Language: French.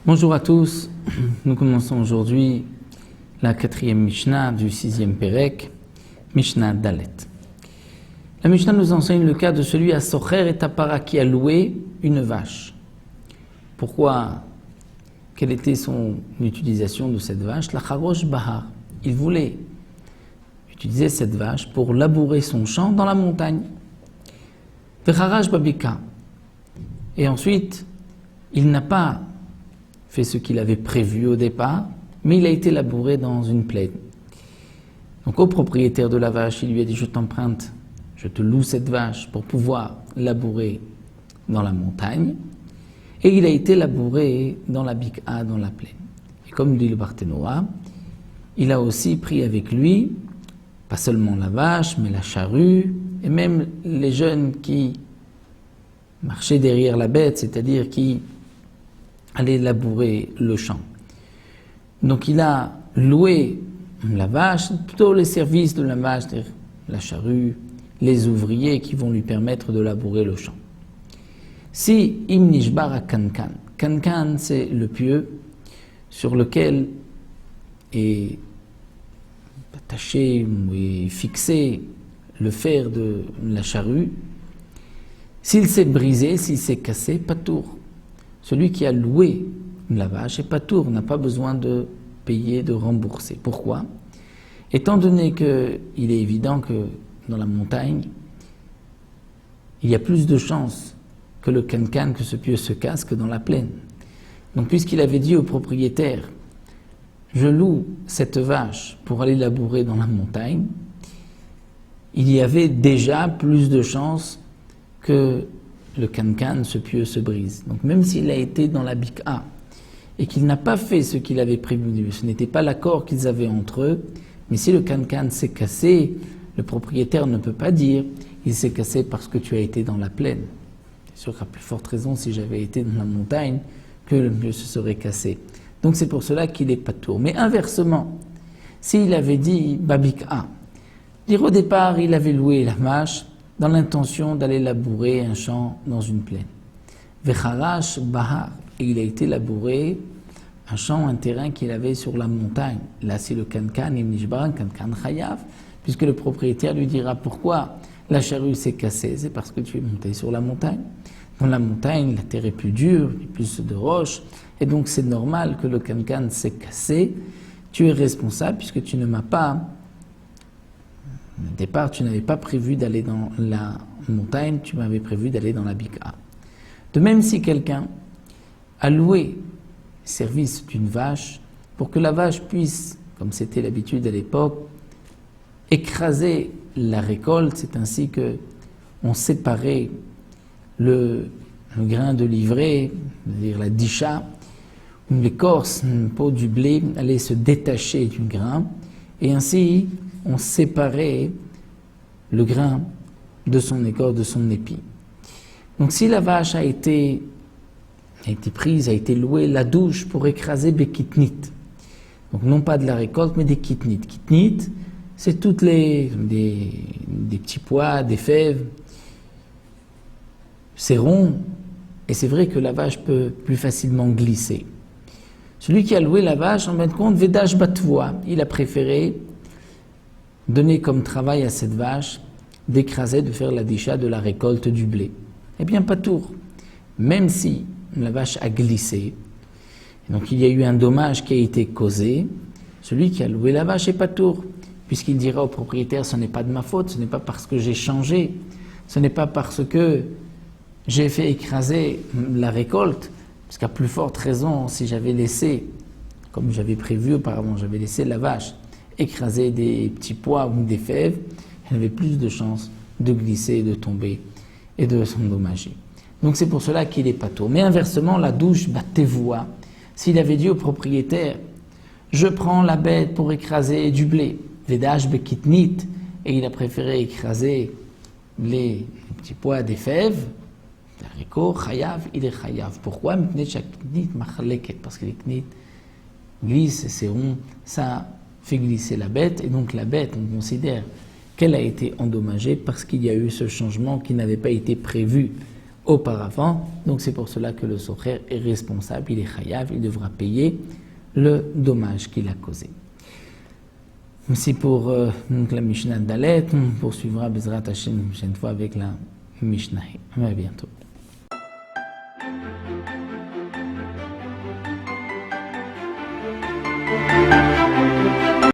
Bonjour à tous, nous commençons aujourd'hui la 4e Mishnah du 6e Pérek, Mishnah Dalet. La Mishnah nous enseigne le cas de celui à Socher et Tapara qui a loué une vache. Pourquoi? Quelle était son utilisation de cette vache? La Charosh Bahar. Il voulait utiliser cette vache pour labourer son champ dans la montagne. Vecharash Babika. Et ensuite, il n'a pas fait ce qu'il avait prévu au départ, mais il a été labouré dans une plaine. Donc au propriétaire de la vache, il lui a dit: je t'emprunte, je te loue cette vache pour pouvoir labourer dans la montagne. Et il a été labouré dans la Bika, dans la plaine. Et comme dit le Barthénoa, il a aussi pris avec lui, pas seulement la vache, mais la charrue, et même les jeunes qui marchaient derrière la bête, c'est-à-dire qui aller labourer le champ. Donc il a loué la vache, plutôt les services de la vache, c'est-à-dire la charrue, les ouvriers qui vont lui permettre de labourer le champ. Si im nishbar a kankan, kankan c'est le pieu sur lequel est attaché et fixé le fer de la charrue, s'il s'est brisé, s'il s'est cassé, patour. Celui qui a loué la vache est patour, n'a pas besoin de payer, de rembourser. Pourquoi? Étant donné qu'il est évident que dans la montagne, il y a plus de chances que le cancan, que ce pieu se casse, que dans la plaine. Donc puisqu'il avait dit au propriétaire: je loue cette vache pour aller labourer dans la montagne, il y avait déjà plus de chances que le cancan, ce pieu, se brise. Donc même s'il a été dans la Bika et qu'il n'a pas fait ce qu'il avait prévu, ce n'était pas l'accord qu'ils avaient entre eux, mais si le cancan s'est cassé, le propriétaire ne peut pas dire: il s'est cassé parce que tu as été dans la plaine. C'est sûr qu'à plus forte raison, si j'avais été dans la montagne, que le pieu se serait cassé. Donc c'est pour cela qu'il est patour. Mais inversement, s'il avait dit Babika, dire au départ il avait loué la vache dans l'intention d'aller labourer un champ dans une plaine. Vecharash Bahar, et il a été labouré un champ, un terrain qu'il avait sur la montagne. Là c'est le kankan, im nishbar, kankan chayav, puisque le propriétaire lui dira: pourquoi la charrue s'est cassée? C'est parce que tu es monté sur la montagne. Dans la montagne, la terre est plus dure, il y a plus de roches, et donc c'est normal que le kankan s'est cassé. Tu es responsable puisque tu ne m'as pas... Au départ, tu n'avais pas prévu d'aller dans la montagne, tu m'avais prévu d'aller dans la Bika. De même, si quelqu'un a loué le service d'une vache pour que la vache puisse, comme c'était l'habitude à l'époque, écraser la récolte, c'est ainsi que on séparait le grain de l'ivraie, c'est-à-dire la disha, l'écorce, une peau du blé allait se détacher du grain, et ainsi on séparait le grain de son écorce, de son épi. Donc si la vache a été prise, a été louée, la douche pour écraser des kitnit. Donc non pas de la récolte, mais des kitnit. Kitnit, c'est toutes des petits pois, des fèves. C'est rond, et c'est vrai que la vache peut plus facilement glisser. Celui qui a loué la vache, en fin de compte, Vedash Batvoa, il a préféré donner comme travail à cette vache d'écraser, de faire la disha de la récolte du blé. Eh bien, pas tour. Même si la vache a glissé, donc il y a eu un dommage qui a été causé, celui qui a loué la vache est pas tour, puisqu'il dira au propriétaire: ce n'est pas de ma faute, ce n'est pas parce que j'ai changé, ce n'est pas parce que j'ai fait écraser la récolte, parce qu'à plus forte raison, si j'avais laissé, comme j'avais prévu auparavant, j'avais laissé la vache écraser des petits pois ou des fèves, elle avait plus de chances de glisser, de tomber et de s'endommager. Donc c'est pour cela qu'il est patour. Mais inversement, la douche batévoa, s'il avait dit au propriétaire: je prends la bête pour écraser du blé, vedash bekitnit, et il a préféré écraser les petits pois des fèves, l'haricot, chayav, il est chayav. Pourquoi? Parce que les knit glissent, c'est rond, ça fait glisser la bête, et donc la bête, on considère qu'elle a été endommagée parce qu'il y a eu ce changement qui n'avait pas été prévu auparavant. Donc c'est pour cela que le socher est responsable, il est chayav, il devra payer le dommage qu'il a causé. Merci pour donc la Mishnah Dalet. On poursuivra Bezrat Hashem une prochaine fois avec la Mishnah. À bientôt.